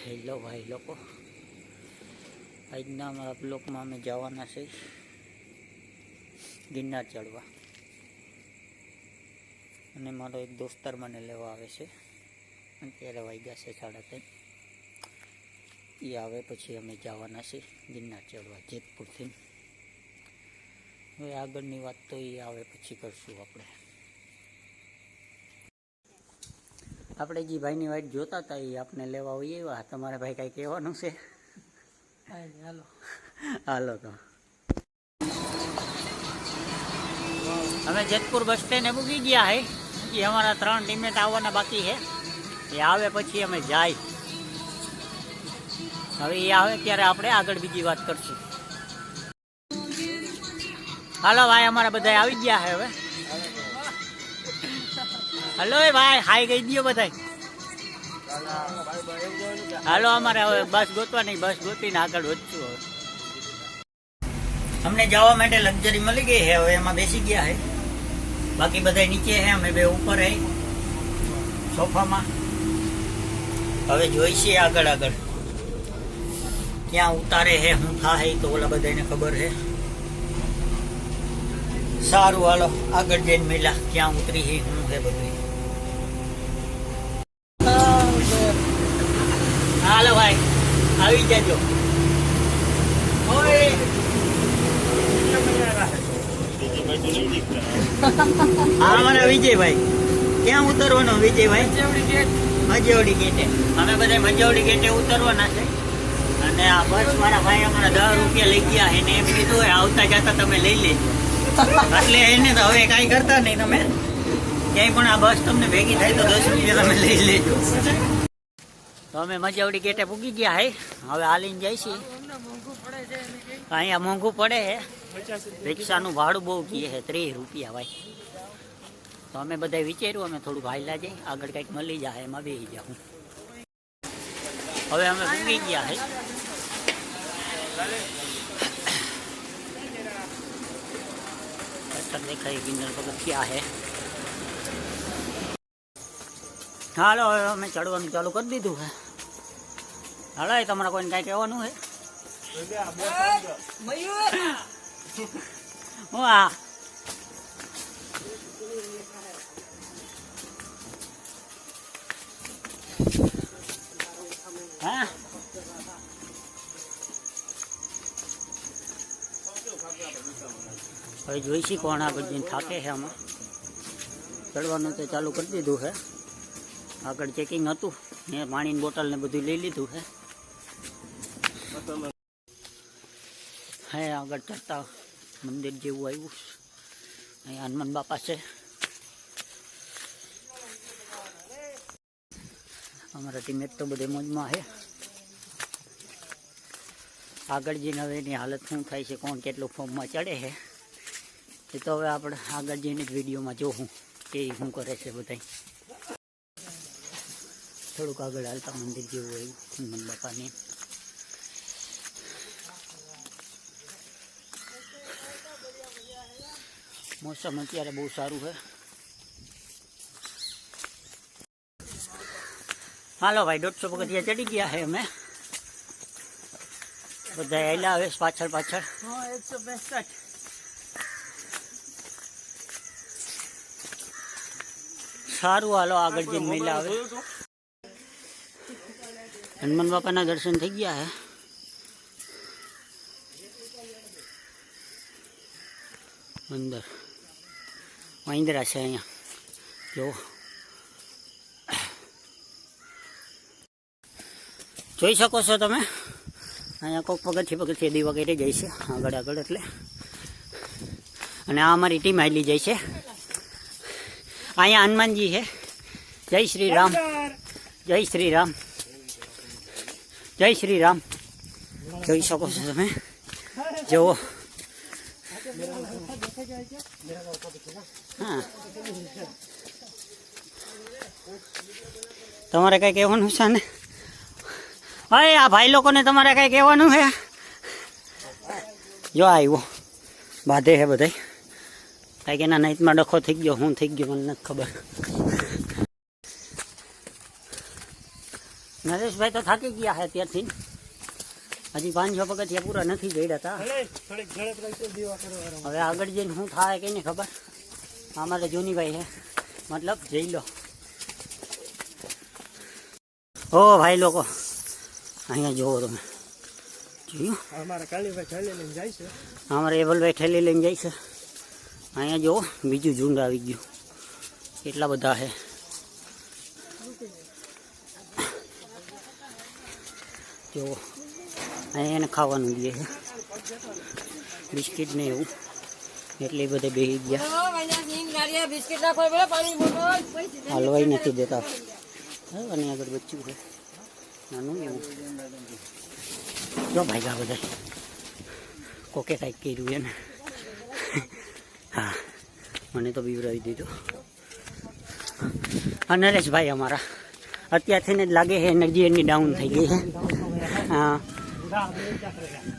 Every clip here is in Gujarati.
હેલો ભાઈ લોકો, આજના અમારા બ્લોકમાં અમે જવાના છે ગિરનાર ચડવા. અને મારો એક દોસ્તાર મને લેવા આવે છે. અત્યારે વાગ્યા છે 3:30. એ આવે પછી અમે જવાના છે ગિરનાર ચડવા જેતપુરથી. હવે આગળની વાત તો એ આવે પછી કરશું. આપણે જે ભાઈની વાઈટ જોતા હતા એ આપણે લેવા આવીએ. એવા તમારે ભાઈ કાંઈ કહેવાનું છે? હાલો તો અમે જેતપુર બસ સ્ટેન્ડે મૂકી ગયા હે. એ અમારા 3 ટીમેટ આવવાના બાકી છે. એ આવે પછી અમે જાય. હવે એ આવે ત્યારે આપણે આગળ બીજી વાત કરશું. હાલો ભાઈ, અમારા બધા આવી ગયા છે હવે. હલો ભાઈ, હાઈ ગઈ દો બધા. હાલો, અમારે હવે બસ ગોતવાની, બસ ગોતીને આગળ વધશું. હવે અમને જવા માટે લક્ઝરી મળી ગઈ છે. હવે એમાં બેસી ગયા છે. બાકી બધા નીચે છે, અમે બે ઉપર હે સોફામાં. હવે જોઈશી આગળ ક્યાં ઉતારે છે, શું થાય તો ઓલા બધાને ખબર છે. સારું, હાલો આગળ જઈને મેલા ક્યાં ઉતરી છે, શું છે બધું. હાલો ભાઈ, આવી જજો. હા, મારા વિજયભાઈ. ક્યાં ઉતરવાનો વિજયભાઈ? મજવડી ગેટે. અમે બધા મજવડી ગેટે ઉતરવાના છે. અને આ બસ મારા ભાઈ અમારા 10 રૂપિયા લઈ ગયા એને એમ કીધું હોય આવતા જતા તમે લઈ લેજો. એટલે એને તો હવે કાંઈ કરતા નહીં. તમે ક્યાંય પણ આ બસ તમને ભેગી થાય તો 10 રૂપિયા તમે લઈ લેજો. તો અમે મજવડી ગેટે પૂગી ગયા હે. હવે હાલીને જઈશી. અહીંયા મોંઘું પડે છે. રિક્ષાનું ભાડું બહુ કીએ છે, 30 રૂપિયા ભાઈ. તો અમે બધા વિચાર્યું અમે થોડુંક હાલ્યા જઈએ, આગળ કંઈક મળી જાય એમાં બેસી જાઉં. હવે અમે પૂગી ગયા હે. દેખાય ગિરનાર પગથિયા છે. હાલો, હવે અમે ચડવાનું ચાલુ કરી દીધું છે. હાલો, તમારે કોઈને કાંઈ કહેવાનું છે? હા, હા, હવે જોઈશી કોણ આગળ જઈને થાકે છે. આમાં ચડવાનું તો ચાલુ કરી દીધું છે. આગળ ચેકિંગ હતું ને પાણીની બોટલ ને બધું લઈ લીધું છે. હે આગળ ચડતા મંદિર જેવું આવ્યું. અહીંયા હનુમાન બાપા છે. અમારા ટીમેટ તો બધે મોજમાં છે. આગળ જઈને હવે એની હાલત શું થાય છે, કોણ કેટલું ફોર્મમાં ચડે છે એ તો હવે આપણે આગળ જઈને જ વિડીયોમાં જોવું કે શું કરે છે બધા. થોડુંક આગળ હાલતા મંદિર જેવું આવ્યું હનુમાન બાપાને. મોસમ અત્યારે બહુ સારું છે. હાલો ભાઈ, 150 પગથિયા ચડી ગયા છે અમે બધા. આયલા આવે પાછળ 165. સારું, હાલો આગળ જઈને મેલા આવે. હનુમાન બાપાના દર્શન થઈ ગયા હે. અંદર વાંદરા છે અહીંયા જો. જોઈ શકો છો તમે. અહીંયા કોઈક પગથિયે દી વગેરે જાય છે આગળ એટલે. અને આ અમારી ટીમ આવેલી જાય છે. અહીંયા હનુમાનજી છે. જય શ્રી રામ, જય શ્રી રામ, જય શ્રી રામ. જોઈ શકો છો તમે. જુઓ, હા. તમારે કઈ કહેવાનું છે ને? હવે આ ભાઈ લોકોને તમારે કઈ કહેવાનું છે? જો આવ્યો બાધે છે બધા. કાંઈક એના નાઈટમાં ડખો થઈ ગયો, હું થઈ ગયો મને નથી ખબર. નરેશભાઈ તો થાકી ગયા છે ત્યારથી, હજી 5-6 પગથિયા પૂરા નથી ગયા હતા. હવે આગળ જઈને શું થાય કઈ નહીં ખબર. અમારે જોનીભાઈ છે, મતલબ જઈ લો. ઓ ભાઈ લોકો અહીંયા જોવો તમે, જોયું અમારા કાલીભાઈ ઠેલી લઈને જાય છે, અમારા એવલભાઈ ઠેલી લઈને જાય છે. અહીંયા જોવો બીજું ઝુંડ આવી ગયું, કેટલા બધા છે. જો અહીંયા એને ખાવાનું દે છે, બિસ્કિટ ને એવું, એટલે બધે બેસી ગયા. હલવાઈ નથી દેતા. અને આગળ બચ્ચું છે નાનું એવું. જો ભાગ્યા બધા કોકે કાંઈક કર્યું એને. હા, મને તો બીવરાવી દીધું. હા, નરેશભાઈ અમારા અત્યારથી જ લાગે છે એનર્જી એની ડાઉન થઈ ગઈ છે. हाँ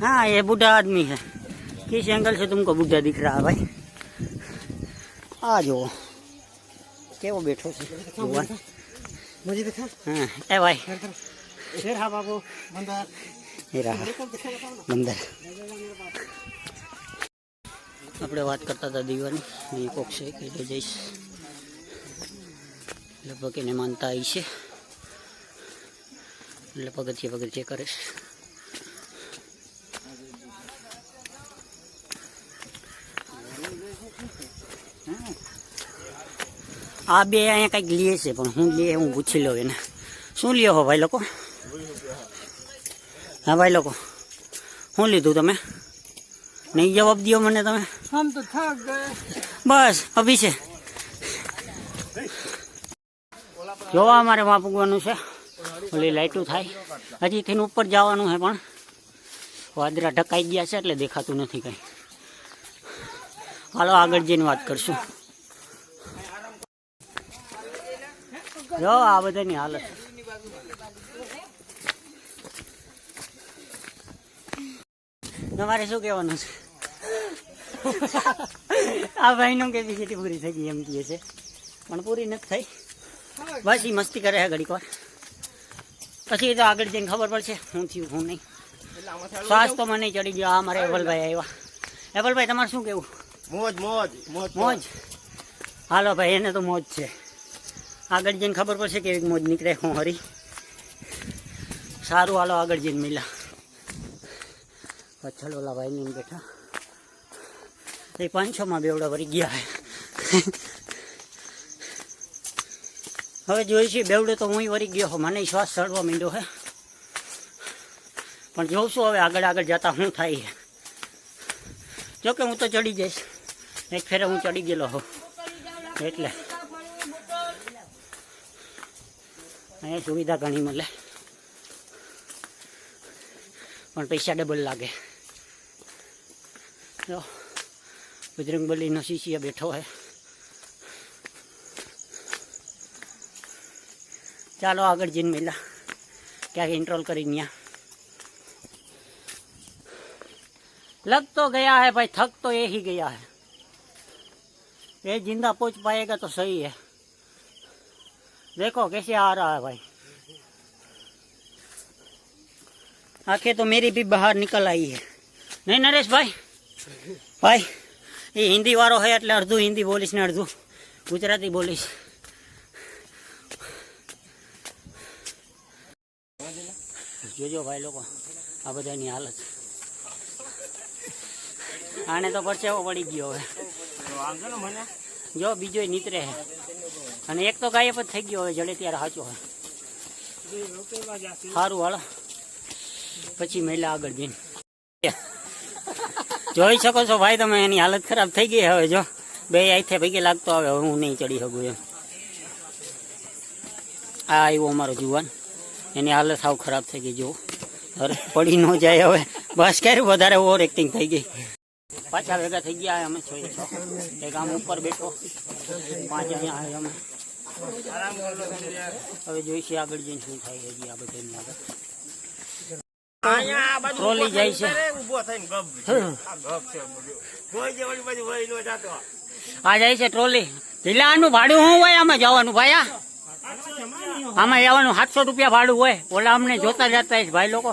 हाँ, ये बूढ़ा आदमी है. किस एंगल से तुमको बूढ़ा दिख रहा है भाई? आ जाओ, केवो बैठो छे जुवान. मुझे दिखा. हाँ, ए भाई शेर. हाँ बाबू, बंदर. ये रहा बंदर. આપણે વાત કરતા હતા દીવાની, એ કોક છે કે લઈ જઈશ, લગભગ એને માનતા આવી છે, એટલે પગથિયે કરીશ. આ બે અહીંયા કંઈક લે છે, પણ હું લે હું પૂછી લઉં એને. શું લ્યો હો ભાઈ લોકો? હા ભાઈ લોકો, શું લીધું તમે? નહીં જવાબ દો મને તમે. હમ તો થક ગયે. બસ અભી છે. જોવા અમારે વાં પૂગવાનું છે, ઓલી લાઈટું થાય. હજી થઈને ઉપર જવાનું છે, પણ વાદળા ઢકાઈ ગયા છે એટલે દેખાતું નથી કંઈ. હાલો આગળ જઈને વાત કરશું. જો આ બધાની હાલત. તમારે શું કહેવાનું છે? આ ભાઈનું કેપેસિટી પૂરી થઈ ગઈ એમ કહે છે, પણ પૂરી નથી થઈ. બસ એ મસ્તી કરે છે ઘડીક વાર, પછી તો આગળ જઈને ખબર પડશે શું થયું શું નહીં. શ્વાસ તો મને ચડી ગયો. આ મારે એવલભાઈ આવ્યા. એવલભાઈ તમારે શું કેવું? મોજ મોજ મોજ મોજ. હાલો ભાઈ, એને તો મોજ છે. આગળ જઈને ખબર પડશે કેવી મોજ નીકળે. હું હરી સારું. હાલો આગળ જઈને મિલા. પાછળ ઓલા ભાઈ લઈને બેઠા, એ 5-6 બેવડા વળી ગયા છે. હવે જોઈ છે બેવડો તો હું વળી ગયો. મને શ્વાસ ચડવા માંડ્યો છે, પણ જોઉં છું હવે આગળ જતા શું થાય છે. જોકે હું તો ચડી જઈશ, એક ફેરે હું ચડી ગયેલો હોઉં એટલે. અહીંયા સુવિધા ઘણી મળે, પણ પૈસા ડબલ લાગે. જો બજરંગબલીનો શિષ્ય બેઠો હોય. ચાલો આગળ જઈને મિલા, ક્યાંક इंट्रोल કરી ત્યાં. लग तो गया है भाई, थक तो ये ही गया है. ये जिंदा पहुंच पाएगा तो सही है. देखो कैसे आ रहा है भाई. आंखें तो मेरी भी बाहर निकल आई है. नहीं नरेश भाई? भाई ये हिंदी वारो है એટલે અડધું હિન્દી બોલીશ ને અડધું ગુજરાતી બોલીશ. જોજો ભાઈ લોકો આ બધાની હાલત. આને તો પરસેવો પડી ગયો હવે. જો બીજો નીતરે છે, અને એક તો ગાયબ જ થઈ ગયો હવે. જડે ત્યારે સાચો હોય. સારું હાલો, પછી મહિલા આગળ જઈને જોઈ શકો છો ભાઈ તમે. એની હાલત ખરાબ થઈ ગઈ હવે. જો બે આઈથે ભેગે લાગતો આવે. હવે હું નહીં ચડી શકું એમ. આ આવ્યો અમારો જુવાન, એની હાલત સાવ ખરાબ થઈ ગઈ. જો અરે પડી ન જાય હવે. બસ કર્યું, વધારે ઓવર એક્ટિંગ થઈ ગઈ. પાછા ભેગા થઈ ગયા અમે 6. એક આમ ઉપર બેઠો, 5 અહીંયા આવે અમે. હવે જોઈશું આગળ જઈને શું થાય. હજી આ બધાની આગળ ટ્રોલી જાય છે. આ જાય છે ટ્રોલી. જિલ્લાનું ભાડું શું હોય આમાં જવાનું ભાઈ? આમાં આવવાનું 700 રૂપિયા ભાડું હોય. ઓલા અમને જોતા જતા હશે ભાઈ લોકો.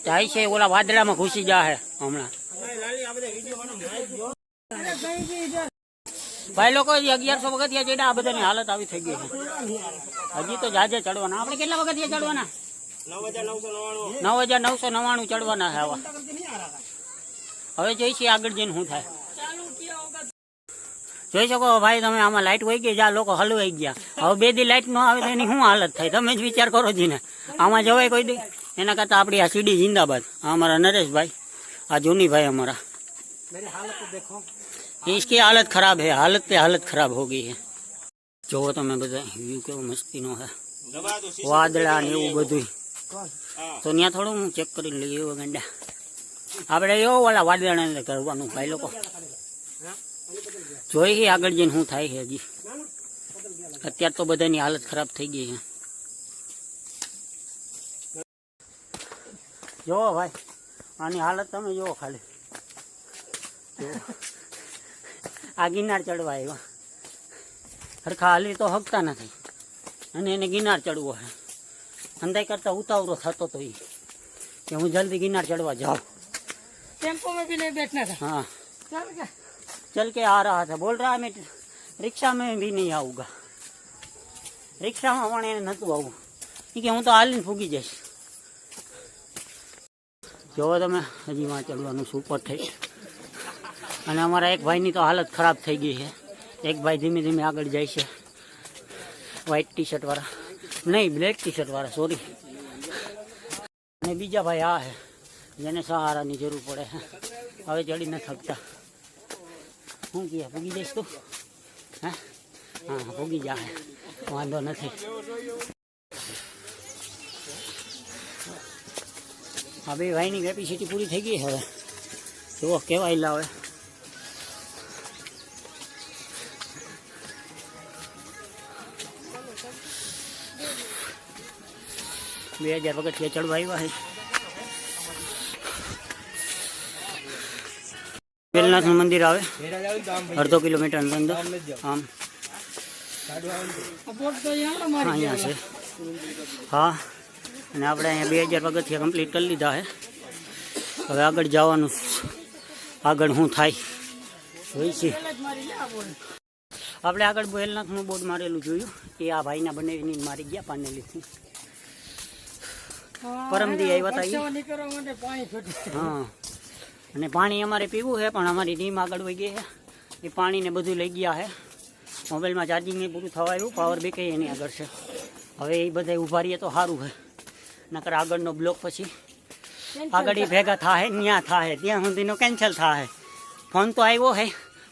જાય છે ઓલા વાદળામાં ઘૂસી જાય હમણાં. ભાઈ લોકો 1100 પગથિયા ચડ્યા. આ બધાની હાલત આવી થઈ ગઈ છે. હજી તો જાજે ચડવાના. આપણે કેટલા પગથિયા ચડવાના? 9,999 ચડવાના છે આવા. હવે જોઈશું આગળ જઈને શું થાય. જોઈ શકો ભાઈ તમે, આમાં લાઈટ વહી ગઈ. જ્યાં લોકો હલવાઈ ગયા. હવે 2 દી લાઈટ ન આવે તો એની શું હાલત થાય તમે જ વિચાર કરો જી ને. આમાં જવાય કોઈ દી? એના કરતા આપણી આ સીડી જિંદાબાદ. આ અમારા નરેશભાઈ, આ જૂની ભાઈ हमारा. इसकी हालत खराब है. हालत पे हालत खराब हो गई है. जो તમે બધા વ્યૂ કેવો મસ્તીનો છે. વાદળા ને એવું બધું. તો ત્યાં થોડું હું ચેક કરી લઈએ. એવો ગંડા આપણે એવો ઓલા વાદળાને કરવાનું ભાઈ લોકો. જોઈ આગળ જઈને શું થાય છે. હજી અત્યારે તો બધાની હાલત ખરાબ થઈ ગઈ છે. જોવો ભાઈ આની હાલત તમે જોવો ખાલી. આ ગિરનાર ચડવા આવ્યા. સરખા હાલી તો હકતા નથી અને એને ગિરનાર ચડવો છે. અંદાજ કરતા ઉતાવળો થતો તો કે હું જલ્દી ગિરનાર ચડવા જાઉં. टेम्पो में भी नहीं बैठना था. हाँ चल के आ रहा था. बोल रहा मैं रिक्शा में भी नहीं आऊँगा. રિક્ષામાં પણ એને નહોતું આવું. કે હું તો હાલીને ફૂગી જઈશ. જોવો તમે હજી માં ચડવાનું સુપર થઈ. અને અમારા એક ભાઈની તો હાલત ખરાબ થઈ ગઈ છે. એક ભાઈ ધીમે ધીમે આગળ જાય છે. વ્હાઈટ ટી શર્ટ વાળા નહીં, બ્લેક ટી શર્ટ વાળા, સોરી. અને બીજા ભાઈ આ છે જેને સહારાની જરૂર પડે છે. હવે ચડી ન થકતા. શું કહે પૂગી જઈશ તું? હા હા પૂગી જાય, વાંધો નથી. હા બે ભાઈની કેપેસિટી પૂરી થઈ ગઈ. હવે જુઓ કેવાય લાવે. 2000 પગથિયા ચડવા આવ્યા છે. વેલનાથનું મંદિર આવે 1/2 કિલોમીટર અંદર. આમ અહીંયા છે. હા અને આપણે અહીંયા 2000 પગથિયા કમ્પ્લીટ કરી લીધા છે. હવે આગળ જવાનું. આગળ શું થાય હોય છે. આપણે આગળ વેલનાથનું બોર્ડ મારેલું જોયું. એ આ ભાઈના બનાવીને મારી ગયા પાનેલીથી. પરમદી આવ્યા હતા. હા અને પાણી અમારે પીવું છે પણ અમારી ટીમ આગળ વહી ગઈ છે. એ પાણીને બધું લઈ ગયા છે. મોબાઈલમાં ચાર્જિંગ નહીં પૂરું થવા આવ્યું. પાવર બેક એની આગળ છે. હવે એ બધા ઊભા રહીએ તો સારું છે. નકર આગળનો બ્લોક પછી આગળ એ ભેગા થાય ત્યાં થાય ત્યાં સુધીનો કેન્સલ થાય. ફોન તો આવ્યો છે.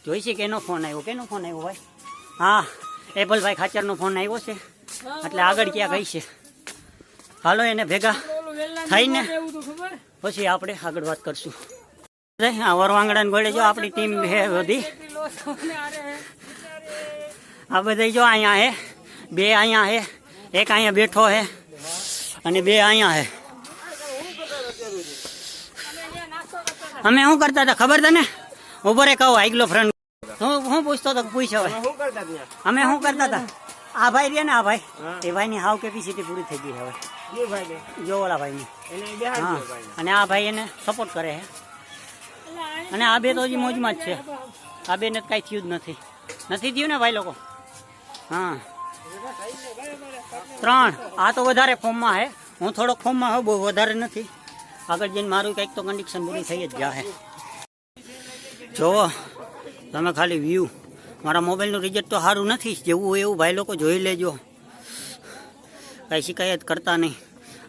જોઈ છે કેનો ફોન આવ્યો. કેનો ફોન આવ્યો ભાઈ? હા એપલભાઈ ખાચરનો ફોન આવ્યો છે. એટલે આગળ ક્યાં ગઈ છે. હાલો એને ભેગા થઈને પછી આપણે આગળ વાત કરશું. આ વરવાંગડા ગોળે જો આપણી ટીમ છે બધી. આ બધા જો અહીંયા હે. 2 અહીંયા હે. 1 અહીંયા બેઠો હે અને 2 અહીંયા હે. અમે શું કરતા હતા ખબર તને? ઉપર કહો આગલો ફ્રેન્ડ હું પૂછતો હતો. પૂછ હવે અમે શું કરતા હતા. આ ભાઈ રે ને આ ભાઈ, એ ભાઈની હાવ કેપેસિટી પૂરી થઈ ગઈ હવે. જો ઓલા ભાઈની. હા અને આ ભાઈ એને સપોર્ટ કરે છે. અને આ બે તો હજી મોજમાં જ છે. આ બેને કાંઈ થયું જ નથી થયું ને ભાઈ લોકો. હા 3 આ તો વધારે ફોર્મમાં છે. હું થોડોક ફોર્મમાં હું બહુ વધારે નથી. આગળ જઈને મારું કંઈક તો કન્ડિશન પૂરી થઈ જ જાય. જોવો તમે ખાલી વ્યૂ. મારા મોબાઈલનું રિઝલ્ટ તો સારું નથી. જેવું હોય એવું ભાઈ લોકો જોઈ લેજો. કાંઈ શિકાયત કરતા નહીં.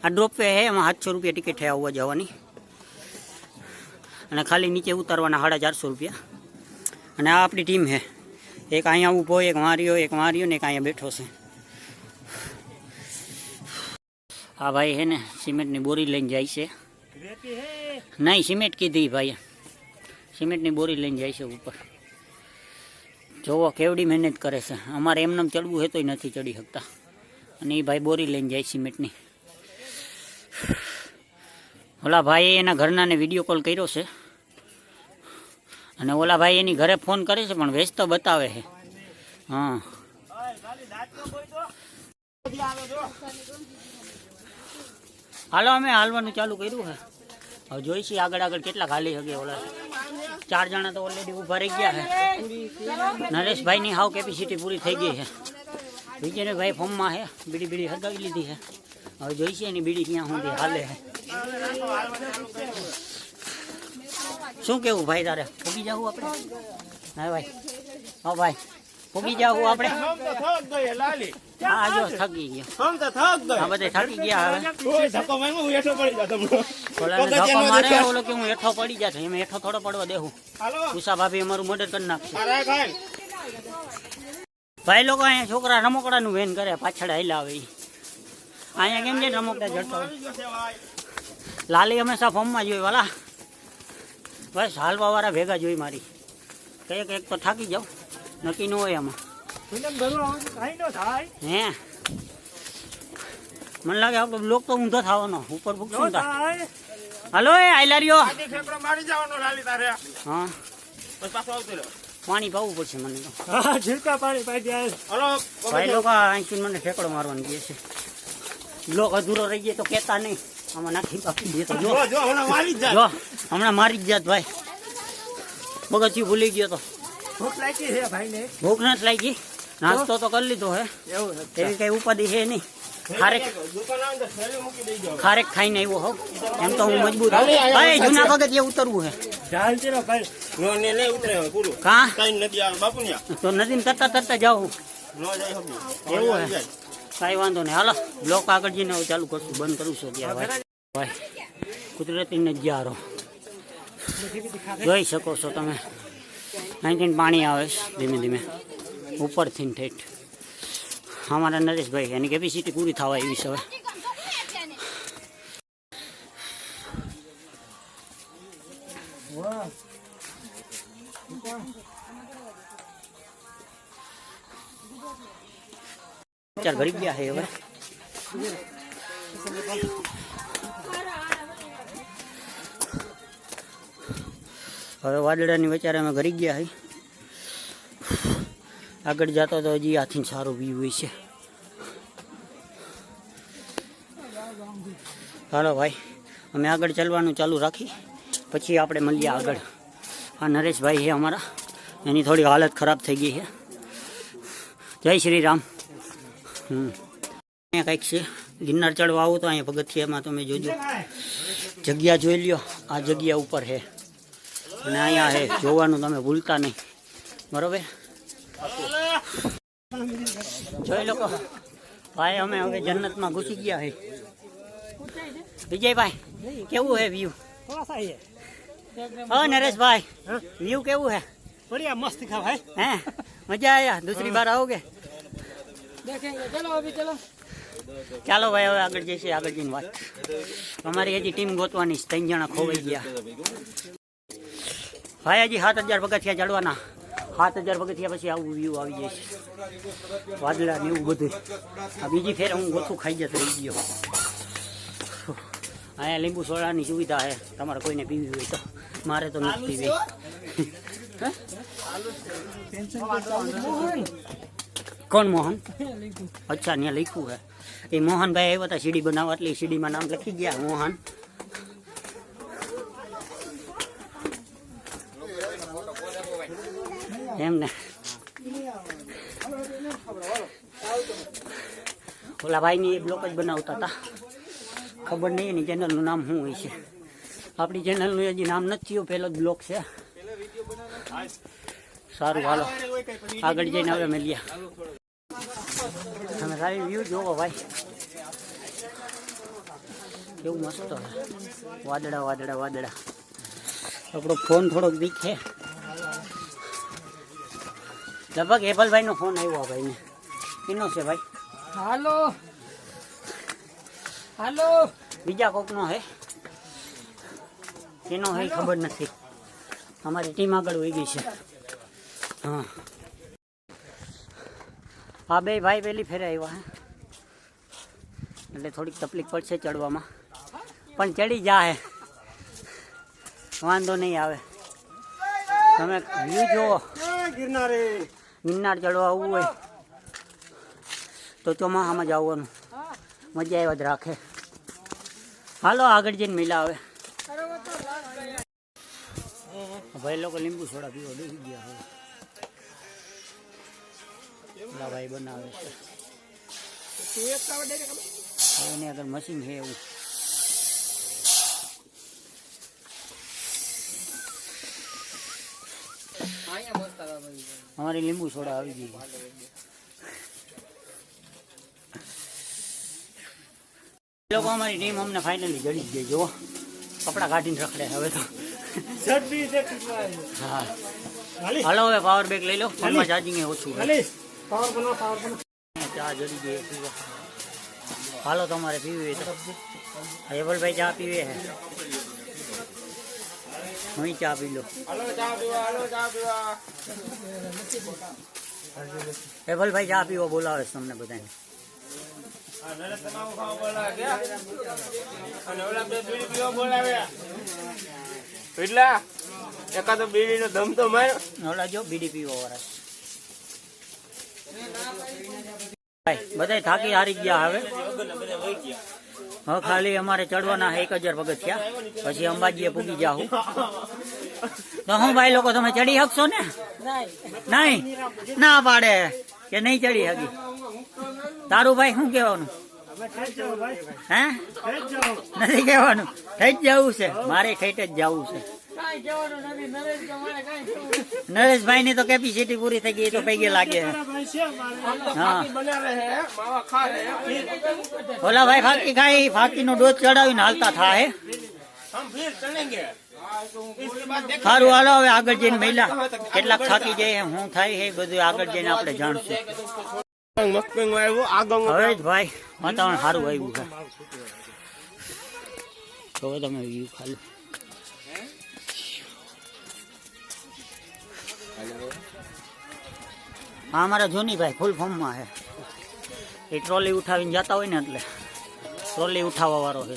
આ ડ્રોપ વે છે. એમાં 700 રૂપિયા ટિકિટ છે આવવા જવાની. અને ખાલી નીચે ઉતારવાના 450 રૂપિયા. અને આ આપણી ટીમ છે. એક અહીંયા ઊભો, એક માર્યો ને એક અહીંયા બેઠો છે. આ ભાઈ છે ને સિમેન્ટની બોરી લઈને જાય છે. નહીં સિમેન્ટ કીધી ભાઈ. સિમેન્ટની બોરી લઈને જાય છે ઉપર. જોવો કેવડી મહેનત કરે છે. અમારે એમને ચડવું હોય તોય નથી ચડી શકતા. અને એ ભાઈ બોરી લઈને જાય સિમેન્ટની. ઓલા ભાઈએ એના ઘરનાને વિડીયો કોલ કર્યો છે. અને ઓલા ભાઈ એની ઘરે ફોન કરે છે પણ વ્યસ્ત બતાવે છે. હા હાલો અમે હાલવાનું ચાલુ કર્યું છે. હવે જોઈશી આગળ આગળ કેટલા ખાલી હગે. ઓલા 4 જણા તો ઓલરેડી ઊભા રહી ગયા છે. નરેશભાઈની હાવ કેપેસિટી પૂરી થઈ ગઈ છે. વિજયભાઈ ફોર્મમાં છે, બીડી બીડી હરગાવી લીધી છે. હવે જોઈશે એની બીડી ક્યાં સુધી હાલે છે. શું કેવું ભાઈ તારે? પૂગી જવું આપણે? હા ભાઈ, હા ભાઈ પૂગી જવું આપણે? હા જો થકી ગયા, હા બધા થકી ગયા. હવે ઓલાને ધક્કો મારે ઓલો કે હું હેઠો પડી જાય, એમ હેઠો થોડો પડવા દેવું. ઉષા ભાભી અમારું મર્ડર કરી નાખશે. ભાઈ લોકો અહીંયા છોકરા રમકડાનું વેન કરે, પાછળ હાલ્યા આવે. અહીંયા કેમ છે રમકડા જડતો? લાલી હંમેશા ફોર્મમાં જોઈ વાલા, બસ હાલવા વાળા ભેગા જોઈ મારી. કંઈક એક તો થાકી જાવ, નક્કી ન હોય આમાં. હે મને લાગે આપણો બ્લોક તો ઊંધો થવાનો, ઉપર ભૂખશું થાય. હાલો એ આઈલારીઓ, હા પાણી પાવું પડશે મને તો. ભાઈ લોકો અહીંથી મને ઠેકડો મારવાની કહે છે. બ્લોક અધૂરો રહી જાય તો કહેતા નહીં, આમાં નાખી બાકી દે તો જો હમણાં મારી જ જાત ભાઈ. પગથિયું ભૂલી ગયો તો. ભૂખ લાગી છે ભાઈને? ભૂખ નથી લાગી, નાસ્તો તો કરી લીધો હે, એવી કઈ ઉપાધિ છે નહીં. ખારેક ખાઈને આવ્યો હોઉં, એમ તો હું મજબૂત. ભાઈ જૂના પગથિયે ઉતરવું હે. કા તો નદી તરતા તરતા જાઉં એવું હે? કઈ વાંધો નહીં, હાલો બ્લોક આગળ જઈને હવે ચાલુ કરશું, બંધ કરું છું ત્યારે. ભાઈ કુદરતી નજારો જોઈ શકો છો તમે. અહીંથી પાણી આવે છે ધીમે ધીમે ઉપરથી ઠેઠ. અમારા નરેશભાઈ એની કેપેસિટી પૂરી થવા એવી છે હવે. ચાલ ભરી ગયા છે હવે. હવે વાદળાની વચારે અમે ઘરી ગયા હઈ. આગળ જતો તો હજી આથી સારો વ્યૂ હોય છે. હાલો ભાઈ અમે આગળ ચાલવાનું ચાલુ રાખી, પછી આપણે મળીએ આગળ. આ નરેશભાઈ છે અમારા, એની થોડી હાલત ખરાબ થઈ ગઈ છે. જય શ્રી રામ. અહીંયા કંઈક છે, ગિરનાર ચડવા આવું તો અહીંયા પગથિયામાં તમે જોજો, જગ્યા જોઈ લ્યો. આ જગ્યા ઉપર છે અને અહીંયા છે, જોવાનું તમે ભૂલતા નહીં, બરોબર? જોઈ લોકો ભાઈ અમે હવે જન્નતમાં ઘૂસી ગયા છે. વિજયભાઈ કેવું હે વ્યૂ? हाँ नरेश भाई व्यू केवू है? बढ़िया मस्त दिखा भाई. हैं मजा आया? दूसरी बार आओगे? देखेंगे. चलो अभी चलो. ચાલો ભાઈ હવે આગળ જઈશે. આગળ જઈને વાત અમારી હજી ટીમ ગોતવાની 3 જણા ખોવાઈ ગયા ભાઈ. હજી 7000 પગથિયા ચડવાના. 7000 પગથિયા પછી આવું વ્યૂ આવી જાય છે, વાદળા ને એવું બધું. આ બીજી ફેર હું ગોથું ખાઈ જતો રહી ગયો. અહીંયા લીંબુ સોડાની સુવિધા છે, તમારે કોઈને પીવી હોય તો. મારે તો નથી પીવી. કોણ મોહન? અચ્છા ત્યાં લખ્યું છે એ મોહનભાઈ આવ્યા હતા સીડી બનાવવા, એટલે સીડીમાં નામ લખી ગયા મોહન. એમ ને ઓલા ભાઈની એ બ્લોક જ બનાવતા હતા, ખબર નહીં એની ચેનલનું નામ શું હોય છે. આપણી ચેનલનું હજી નામ નથી થયું, પહેલો જ બ્લોક છે. સારું હાલો આગળ જઈને હવે મળીએ. તમે સારી વ્યૂ જોવો ભાઈ, કેવું મસ્ત વાદળા વાદળા વાદળા. આપણો ફોન થોડોક વીક છે. લગભગ એપલભાઈ નો ફોન આવ્યો ભાઈને. એનો છે ભાઈ? હાલો હાલો બીજા કોકનો હે, એનો હે ખબર નથી. અમારી ટીમ આગળ વહી ગઈ છે. હા હા બે ભાઈ પહેલી ફેરે આવ્યા હે, એટલે થોડીક તકલીફ પડશે ચડવામાં, પણ ચડી જાય વાંધો નહીં આવે. તમે વ્યૂ જુઓ, ગિરનાર ચડવા આવવું હોય તો ચોમાસામાં જ આવવાનું, મજા આવ્યા જ રાખે. હાલો આગળ જઈને મિલા આવે. ભાઈ લોકો લીંબુ સોડા પીવા બેસી ગયા હવે. ભાઈ બનાવે છે એની આગળ મશીન છે એવું. અમારી લીંબુ સોડા આવી ગઈ. લોકો અમારી ટીમ અમને ફાઇનલી જડી જ ગઈ. જુઓ કપડા કાઢીને રખડે હવે તો. હા હાલો હવે પાવર બેગ લઈ લો. ફોનમાં ચાર્જિંગ ઓછું. ચા જડી ગઈ. હાલો તમારે પીવી તો હેવલભાઈ ચા પીવે છે. હું ચા પી લો. હેવલભાઈ ચા પીવો બોલાવે છે તમને બધાને. એકાદો બીડી નો દમ તો માર્યો. ઓલા જો બીડી પીવો વાળા બધા થાકી હારી ગયા. હવે ખાલી અમારે ચડવાના 1000 પગથિયા, પછી અંબાજીએ પૂગી જાઉં. તો હું ભાઈ લોકો તમે ચડી શકશો ને? નહીં ના પાડે કે નહીં ચડી શકી. તારું ભાઈ શું કહેવાનું? હે નથી કહેવાનું. ઠેઠ જવું છે મારે. ઠેઠ જ જવું છે. નરેશભાઈ ની તો કેપેસિટી પૂરી થઈ ગઈ તો પૈગે લાગે. હા ઓલા ભાઈ ફાકી ખાઈ ફાકી નો ડોઝ ચડાવીને હાલતા થાય. સારું હાલો હવે આગળ જઈને મહિલા કેટલાક થાકી જાય હું થાય છે બધું આગળ જઈને આપણે જાણશું. હવે જ ભાઈ વાતાવરણ સારું આવ્યું છે. તો તમે વ્યૂ ખાલી હા અમારા જોની ભાઈ ફૂલ ફોર્મમાં છે. એ ટ્રોલી ઉઠાવીને જતા હોય ને એટલે ટ્રોલી ઉઠાવવા વાળો છે.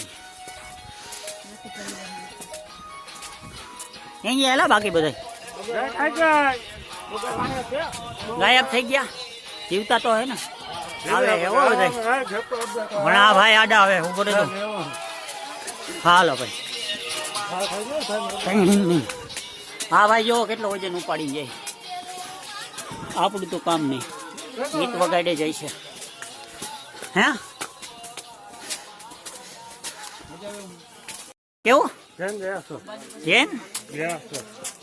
અહીંયા એલા બાકી બધા ગાયબ થઈ ગયા. જીવતા તો હે ને આવે હે હો બધા. ઘણા ભાઈ આડા આવે હું બોલે તો હાલો ભાઈ. હા ભાઈ જો કેટલો વજન ઉપાડી જાય. આપણું તો કામ નહીં. ગીત વગાડે જાય છે. હે કેવું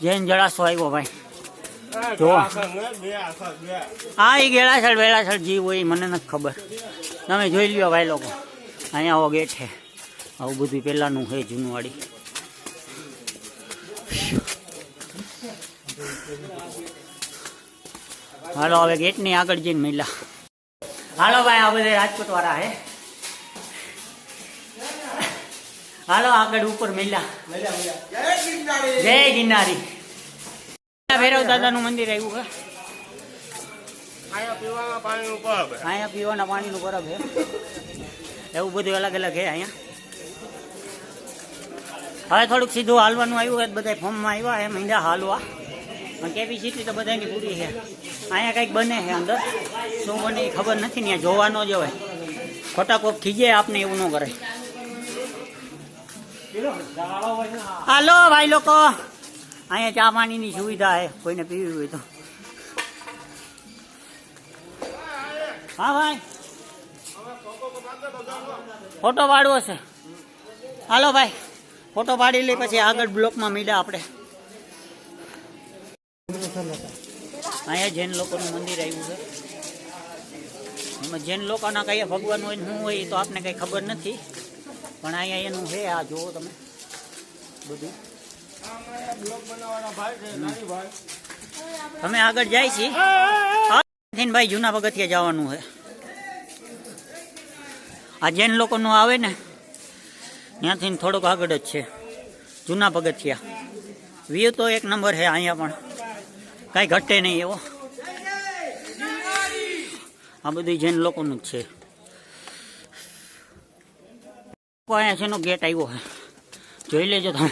જૈન જળાશો આવ્યો ભાઈ. જો હા એ ગેળાસળ વેળાસળ જીવ હોય મને નથી ખબર. તમે જોઈ લ્યો ભાઈ લોકો. અહીંયા આવો ગેટ છે. આવું બધું પહેલાંનું છે જૂનવાડી. હાલો હવે ગેટની આગળ જઈને મિલા. હાલો ભાઈ આ બધા રાજકોટ વાળા હે. હાલો આગળ ઉપર મિલા. જય ગિરનારી. ભૈરવ દાદાનું મંદિર આવ્યું છે. અહીંયા પીવાના પાણીનું પરબ છે. એવું બધું અલગ અલગ છે અહીંયા. હવે થોડુંક સીધું હાલવાનું આવ્યું હોય બધા ફોર્મમાં આવ્યા હે મહિના હાલવા. પણ કેપેસિટી તો બધાની પૂરી છે. અહીંયા કંઈક બને છે અંદર. શું બને એ ખબર નથી ને જોવા ન જવાય. ખોટા કોપ ખીજે આપને એવું ન કરે. હાલો ભાઈ લોકો અહીંયા ચા પાણીની સુવિધા છે કોઈને પીવી હોય તો. હા ભાઈ ફોટો પાડવો છે. હાલો ભાઈ ફોટો પાડી લઈ પછી આગળ બ્લોકમાં મળ્યા આપણે. અહીંયા જૈન લોકોનું મંદિર આવ્યું છે. એમાં જૈન લોકોના કયા ભગવાન હોય શું હોય એ તો આપને કંઈ ખબર નથી. પણ અહીંયા એનું છે. આ જુઓ તમે બધું. તમે આગળ જાય છે ભાઈ જૂના પગથિયા જવાનું છે. આ જૈન લોકોનું આવે ને ત્યાંથી થોડુંક આગળ જ છે જૂના પગથિયા. વ્યૂ તો એક નંબર છે અહીંયા પણ કાંઈ ઘટે નહીં એવો. આ બધું જૈન લોકોનું જ છે. અહીંયા છે નો ગેટ આવ્યો છે. જોઈ લેજો તમે.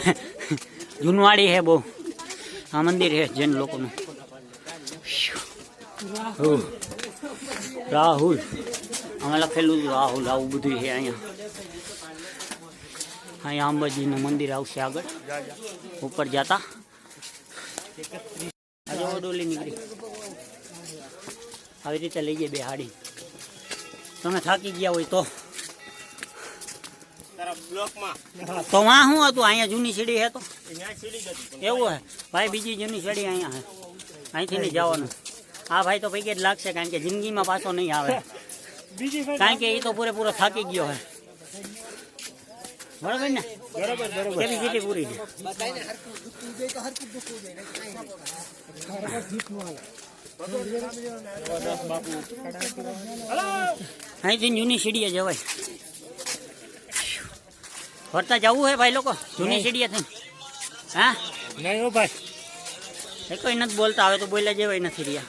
જૂનવાડી છે બહુ. આ મંદિર છે જૈન લોકોનું. રાહુલ અમે લખેલું હતું રાહુલ આવું બધું છે અહીંયા. અહીંયા અંબાજીનું મંદિર આવશે આગળ ઉપર જતા. આજે ડોલી નીકળી આવી રીતે લઈ જાય બે હાડી. તમે થાકી ગયા હોય તો વાં શું હતું અહીંયા જૂની સીડી હે તો એવું હે ભાઈ. બીજી જૂની સીડી અહીંયા હે, અહીંથી નહીં જવાનું. હા ભાઈ તો પૈકી જ લાગશે કારણ કે જિંદગીમાં પાછો નહીં આવે, કારણ કે એ તો પૂરેપૂરો થાકી ગયો હે. બરાબર ને? કેપેસિટી પૂરી છે. અહીંથી જૂની સીડીએ જવાય. ફરતા જવું હે ભાઈ લોકો જૂની સીડીએ થઈને? હા નહીં ભાઈ, એ કોઈ નથી બોલતા, હવે તો બોલ્યા જેવાય નથી રહ્યા.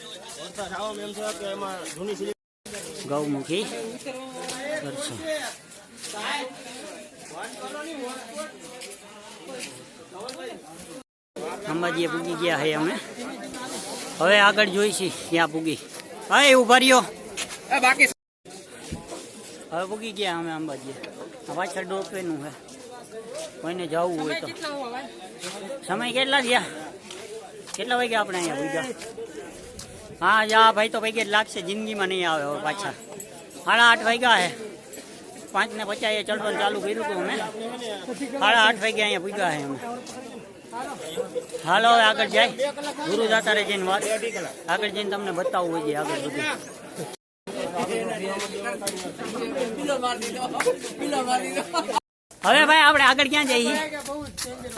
ગૌમુખી દર્શન. અંબાજીએ પૂગી ગયા હે અમે. હવે આગળ જોઈશી ત્યાં પૂગી. હા ઉભા રહ્યો. હવે પૂગી ગયા અમે અંબાજીએ. પાછળ ડોકવેનું છે, કોઈને જવું હોય તો. સમય કેટલા થયા? કેટલા વાગ્યા આપણે અહીંયા પૂગ્યા? હા જા ભાઈ તો પૈકી જ લાગશે, જિંદગીમાં નહીં આવે હવે પાછા. 8:30 વાગ્યા હે. 5:50 ચડવાનું ચાલુ કર્યું હતું અમે. 8:30 વાગ્યા અહીંયા પૂગ્યા હે અમે. હાલો હવે આગળ જાય. ગુરુદાતારે જઈને વાત આગળ જઈને તમને બતાવવું હોય આગળ બધું. હવે ભાઈ આપણે આગળ ક્યાં જઈએ?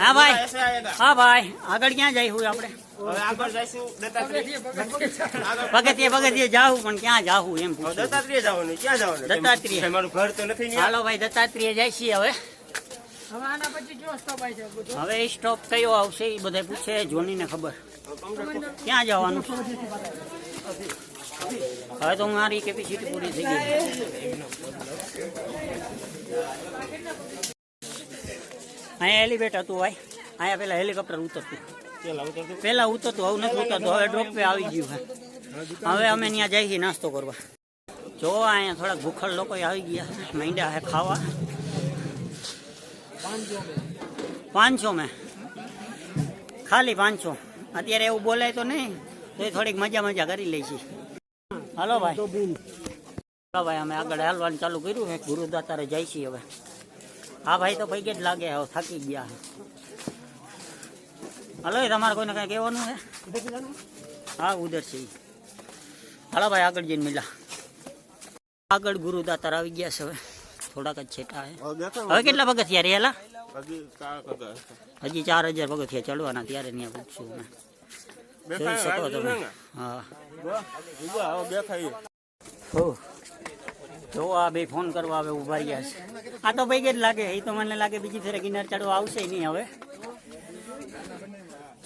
હા ભાઈ, હા ભાઈ આગળ ક્યાં જઈશું આપણે? પગથિયે જાવું પણ ક્યાં જાવું એમ પૂછું. દત્તાત્રેય જવાનું. ક્યાં જવાનું? દત્તાત્રેય. મારું ઘર તો નથી. હાલો ભાઈ દત્તાત્રેય જાય છીએ હવે. હવે સ્ટોપ કયો આવશે એ બધા પૂછે, જોનીને ખબર. ક્યાં જવાનું? હવે તો મારી કેપેસિટી પૂરી થઈ ગઈ. અહીંયા એલિવેટ હતું ભાઈ, અહીંયા પેલા હેલિકોપ્ટર ઉતરતું. પેલા ઉતરતું, હવે નથી ઉતરતું. હવે ડ્રોપ વે આવી ગયું છે. હવે અમે ત્યાં જઈએ નાસ્તો કરવા. જો અહીંયા થોડાક ભૂખડ લોકો આવી ગયા, માંડ્યા છે ખાવા. 500 મેં ખાલી 500. અત્યારે એવું બોલાય તો નહીં, તો થોડીક મજા કરી લઈશી. હાલો ભાઈ, હાલો ભાઈ અમે આગળ હાલવાનું ચાલુ કર્યું છે. ગુરુદાતારે જાય છીએ હવે. હા ભાઈ તો પૈકી જ લાગે, હવે થાકી ગયા. હાલો તમારે કોઈને કઈ કહેવાનું છે? હા ઉધર છે. હાલો ભાઈ આગળ જઈને મિલા. આગળ ગુરુદાતાર આવી ગયા છે. હવે થોડાક જ છેટા છે. હવે કેટલા પગથિયા રહેલા? હજી 4000 પગથિયા ચડવાના. ત્યારે ત્યાં પૂછશું અમે. જોઈ શકો તમે. હા જો આ બે ફોન કરવા હવે ઉભા રહ્યા છે. આ તો ભાઈ જ લાગે, એ તો મને લાગે બીજી ફેરે કિનાર ચડવા આવશે નહીં હવે.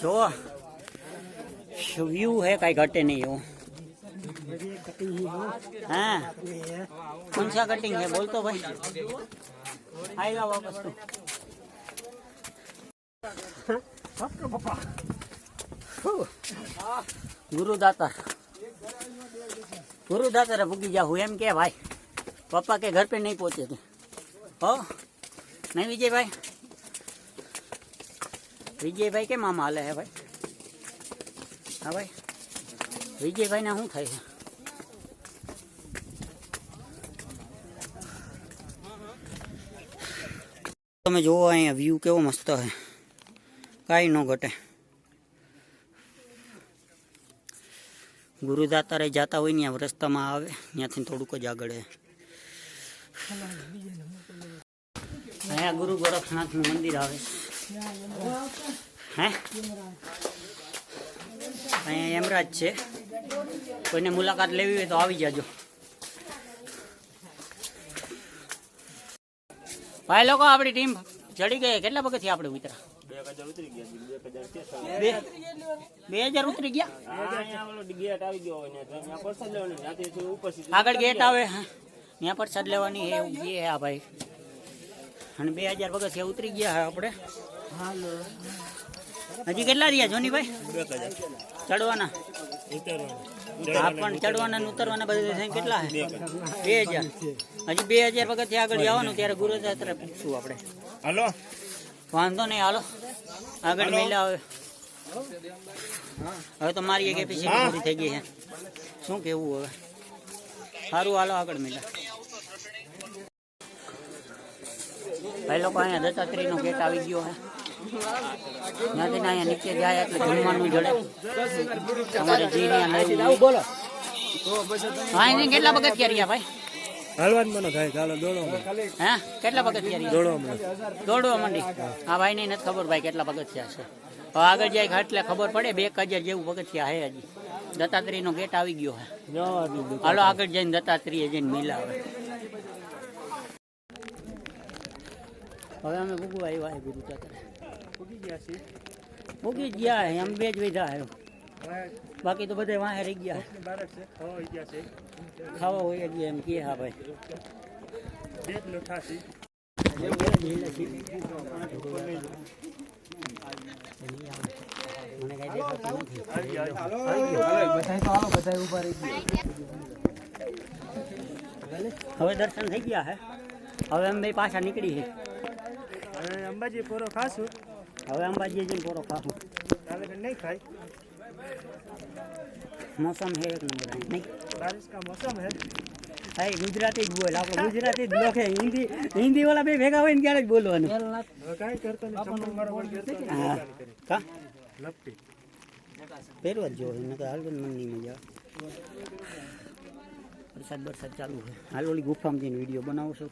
જો વ્યૂ હે, કઈ ઘટે નહીં એવું. હા कौन सा कटिंग है बोल तो भाई, आएगा वापस तो. गुरुदातार भूगी जा हुए एम के भाई. पापा के घर पे नहीं पहुंचे थे हो नहीं विजय भाई के मामा हाले है भाई. हाँ भाई विजय भाई ने શું થાય છે? તમે જોવો અહીંયા વ્યૂ કેવો મસ્ત છે, કાંઈ ન ઘટે. ગુરુદાતારે જતા હોય ને રસ્તામાં આવે, ત્યાંથી થોડુંક જ આગળ છે. અહીંયા ગુરુ ગોરખનાથનું મંદિર આવે હે. અહીંયા યમરાજ છે, કોઈને મુલાકાત લેવી હોય તો આવી જાજો. ભાઈ લોકો આપણી ટીમ ચડી ગઈ. કેટલા પગથિયા આપણે ઉતરા? 2000 ઉતરી ગયા. આગળ ગેટ આવે ત્યાં પ્રસાદ લેવાની છે એવું છે આ ભાઈ. અને 2000 પગથિયા ઉતરી ગયા છે આપણે. હજી કેટલા રહ્યા જોની ભાઈ? ચડવાના આ પણ ચડવાના ને ઉતરવાના બધા થઈને કેટલા છે 2000 હજી 2000 પગથિયા આગળ જવાનું ત્યારે ગુરુદાત્રા પૂછશું આપણે હાલો વાંધો નહીં હાલો આગળ મેલા હવે તો મારી કેપેસિટી પૂરી થઈ ગઈ છે શું કેવું હવે સારું હાલો આગળ મેલા ભાઈ લોકો અહીંયા દત્તાત્રેયનો ગેટ આવી ગયો છે ત્યાંથી અહીંયા નીચે જાય એટલે જમવાનું જડે તમારે જઈને બોલો હા કેટલા પગથિયા રહ્યા ભાઈ હાલવાન મને થાય ચાલો દોડો હા કેટલા પગથિયા રહ્યા દોડવા માંડી હા ભાઈ ને નથી ખબર ભાઈ કેટલા પગથિયા છે હવે આગળ જાય એટલે ખબર પડે 2000 જેવું પગથિયા છે હજી દત્તાત્રેયનો ગેટ આવી ગયો છે હાલો આગળ જઈને દત્તાત્રેય જઈને મિલાવે હવે અમે ભૂગવા આવ્યા ગુરુદાત્રા ભૂગી ગયા છે એમ 2 જ વિધા આવ્યો બાકી તો બધા વાહે રહી ગયા ખાવા હોય ગયા એમ કે હા ભાઈ હવે દર્શન થઈ ગયા હે હવે અમે પાછા નીકળી છે અંબાજી પૂરો ખાશું હવે અંબાજી જઈને પૂરો ખાશું કાલે નહીં ખાય मौसम है एक नंबर है नहीं बारिश का मौसम है भाई गुजराती જ બોલ આપણે ગુજરાતી જ લોક હે હિન્દી વાળા બે ભેગા હોય ને ક્યારે જ બોલવાનું કાઈ કરતો ને ચંપલ મારો વળ ગયો હા કા લપટી પહેરવા જ જો નકર હાલગન મન નહીં મજા વરસાદ ચાલુ છે હાલ ઓલી ગુફામાં જઈને વિડીયો બનાવું છું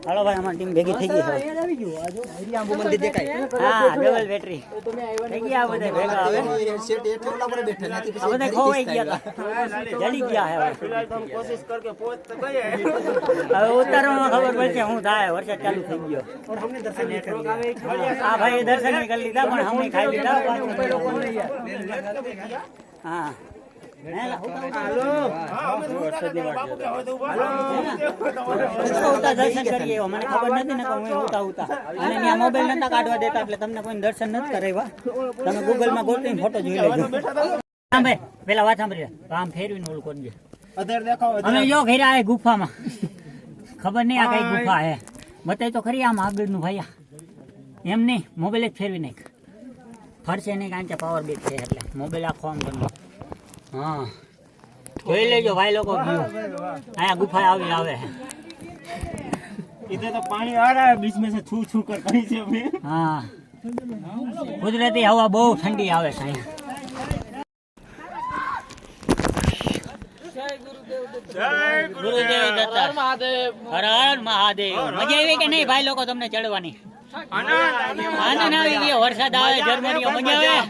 હાલો ભાઈ અમારી ટીમ ભેગી થઈ ગઈ છે મંદિર દેખાય હા ડબલ બેટરી થઈ ગયા બધા ભેગા હવે બધા ખોવાઈ ગયા હતા જડી ગયા છે કોશિશ કરકે પહોંચ તો ગયે હવે ઉતારવામાં ખબર પડશે શું થાય વરસાદ ચાલુ થઈ ગયો હા ભાઈ દર્શન કરી લીધા પણ હમણાં ખાઈ લીધા હા દર્શન કરીએ મને ખબર નથી ને હું ઉતા અને ત્યાં મોબાઈલ નતા કાઢવા દેતા એટલે તમને કોઈ દર્શન નથી કરાવ્યા તમે ગૂગલ માં ગોતીને ફોટો જોઈ લેજો ભાઈ પેલા વાત સાંભળી આમ ફેરવીને ઓલું કરજે અમે જો ઘેરા આ ગુફામાં ખબર નહીં આ કઈ ગુફા હે બતાય તો ખરી આમ આગળનું ભાઈ એમ નહીં મોબાઈલ જ ફેરવી નાખ ફરશે નહીં કારણ કે પાવર બેક છે એટલે મોબાઈલ આખો આમ કરવો हाँ જોઈ લેજો ભાઈ લોકો અહીંયા ગુફા આવી આવે इधर तो पानी आ रहा है बीच में से छू छू कर कहीं से भी हाँ કુદરતી હવા બહુ ઠંડી આવે છે અહીંયા ગુરુદેવ દત્તા હર હર મહાદેવ મજા આવી કે નહીં ભાઈ લોકો તમને ચડવાની આનંદ આવી ગયો વરસાદ આવે ઝરમરીઓ મજા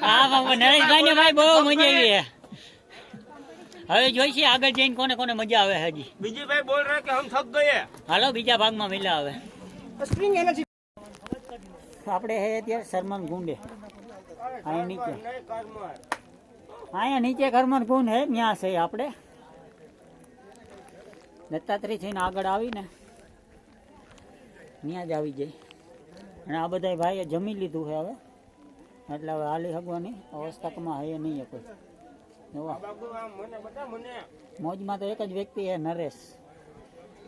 આવે નરેશભાઈ ને ભાઈ બહુ મજા આવી હવે જોઈશે આગળ જઈને કોને કોને મજા આવે હજી बीजे भाई बोल रहे कि हम थक गए હાલો બીજા ભાગમાં મિલા આવે આપણે હે અત્યારે સરમન ગુંડે અહીંયા નીચે કરમન ગુંડ હે ત્યાં છે આપણે દત્તાત્રેય થઈને આગળ આવીને ત્યાં જ આવી જાય અને આ બધા ભાઈએ જમી લીધું છે હવે એટલે હવે હાલી શકવાની અવસ્થામાં હે નહીં કોઈ મોજમાં તો એક જ વ્યક્તિ છે નરેશ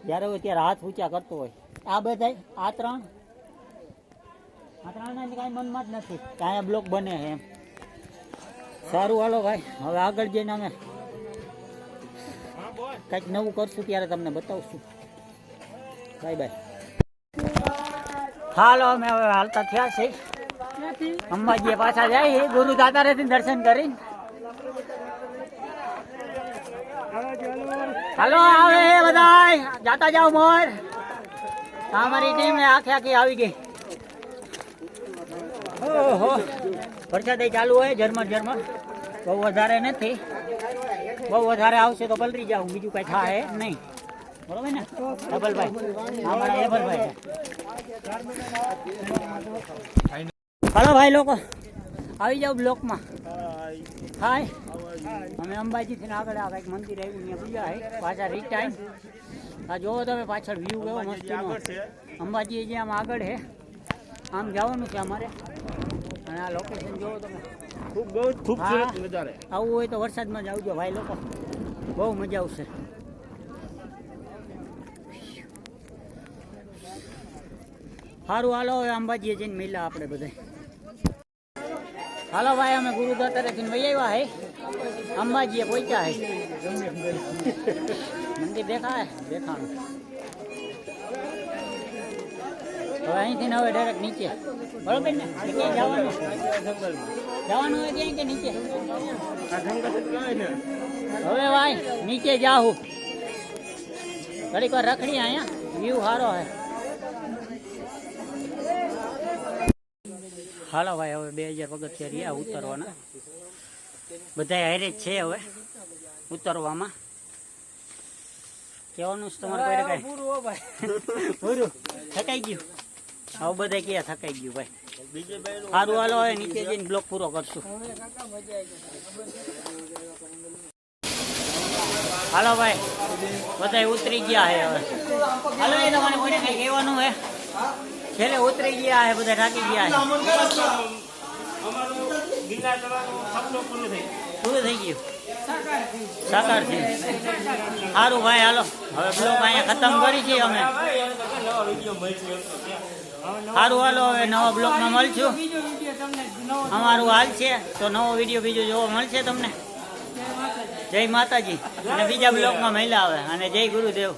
જ્યારે હોય ત્યારે હાથ ઊંચા કરતો હોય આ બધા આ ત્રણ કાંઈ મનમાં જ નથી અહીંયા બ્લોક બને છે એમ સારું હાલો ભાઈ હવે આગળ જઈને અમે કંઈક નવું કરશું ત્યારે તમને બતાવશું બાય બાય હાલો અમે હવે હાલતા થયા છે અંબાજી પાછા જાય ગુરુ દાતારેથી દર્શન કરીને હાલો આવે બધા જાતા જાઓ મોર અમારી ટીમ આખી આવી ગઈ ઓહો વરસાદ ચાલુ હોય ઝરમર બહુ વધારે નથી બહુ વધારે આવશે તો પલરી જાવ બીજું કઈ થાય નહીં બરોબર ને ડબલભાઈ અમારા એબલભાઈ હાલો ભાઈ લોકો આવી જાવ બ્લોકમાં હાય અમે અંબાજીથી આગળ આ કંઈક મંદિર આવ્યું ત્યાં બીજા પાછા રિટાઈમ આ જોવો તમે પાછળ વ્યૂ કેવો મસ્તીનો અંબાજી જે આમ આગળ છે આમ જવાનું છે અમારે અને આ લોકેશન જોવો તમે. ખૂબ બહુ ખૂબસૂરત નજારે. આવવું હોય તો વરસાદમાં જ આવજો ભાઈ લોકો, બહુ મજા આવશે. સારું હાલો હવે અંબાજીએ જઈને મળ્યા આપણે બધા. હાલો ભાઈ અમે ગુરુદ્વારાથી વહી આવ્યા હે, અંબાજીએ પહોંચ્યા હે. મંદિર દેખાય દેખાણું. હવે અહીંથી ને હવે ડાયરેક્ટ નીચે બરોબર ને ક્યાંય જવાનું જવાનું હોય ક્યાંય કે નીચે હવે ભાઈ નીચે જાઉં ઘડીક વાર રખડી અહીંયા વ્યૂ સારો હે. હાલો ભાઈ હવે 2000 પગથિયા રહ્યા ઉતરવાના, બધા હારે જ છે હવે ઉતરવામાં. કેવાનું છે તમારે કોઈ કઈ પૂરું થકાઈ ગયું હવે બધા ક્યાં થકાઈ ગયું ભાઈ. સારું હાલો હવે નીચે જઈને બ્લોક પૂરો કરશું. હાલો ભાઈ બધા ઉતરી ગયા હે હવે. હાલો એ તમારે કોઈ કઈ કહેવાનું હે? છેલ્લે ઉતરી ગયા હે, બધા થાકી ગયા હે. પૂરું થઈ ગયું સાકાર છે. સારું ભાઈ હાલો હવે બ્લોક અહીંયા ખતમ કરી છે અમે. સારું હાલો હવે નવા બ્લોકમાં મળશું. અમારું હાલ છે તો નવો વિડીયો બીજો જોવા મળશે તમને. જય માતાજી અને બીજા બ્લોકમાં મહિલા આવે અને જય ગુરુદેવ.